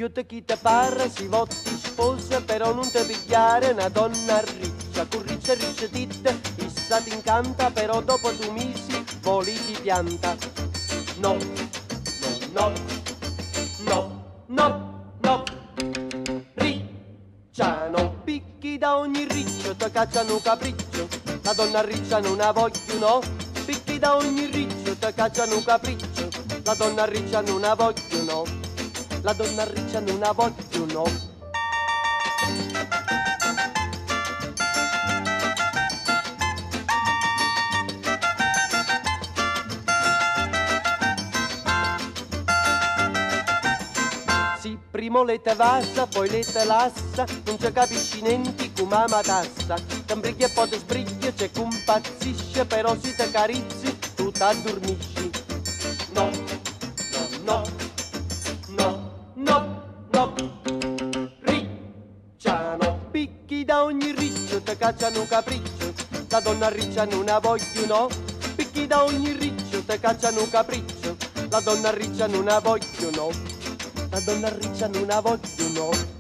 Chiude chi te parla, si votti sposa, però non te pigliare una donna riccia, con riccia e riccia titte, issa ti incanta, però dopo 2 mesi voli ti pianta. No, no, no, no, no, no, riccia, non picchi da ogni riccio, te cacciano un capriccio, la donna riccia non la voglio, no, picchi da ogni riccio, te cacciano un capriccio, la donna riccia non la voglio, no. La donna riccia non la voglio, no. Sì, primo le te vassa, poi le te lassa, non ci capisci niente come matassa. T'imbrighi e poi ti sbrighi, c'è compazzisce, però si te carizzi, tu t'addormisci. No, no, no. No, no, ricciano, picchi da ogni riccio, te cacciano un capriccio, la donna riccia non la voglio, no, picchi da ogni riccio, te cacciano un capriccio, la donna riccia non la voglio, no, la donna riccia non la voglio, no.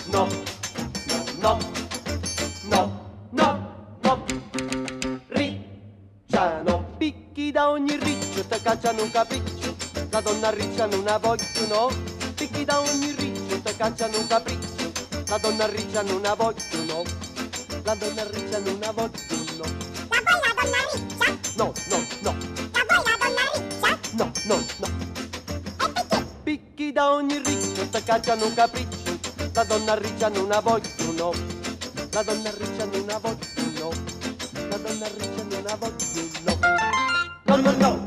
No, no, no, no, no, ricciano, picchi da ogni riccio, te cacciano un capriccio, la donna riccia non la voglio, no, picchi da ogni riccio, te cacciano un capriccio, la donna riccia non la voglio, no, la donna riccia non la voglio, no. La vuoi la donna riccia? No, no, no. La vuoi la donna riccia? No, no, no. E perché? Picchi da ogni riccio, te cacciano un capriccio, la donna riccia non la voglio, no. La donna riccia non la voglio, no. La donna riccia non la voglio, no. No, no, no.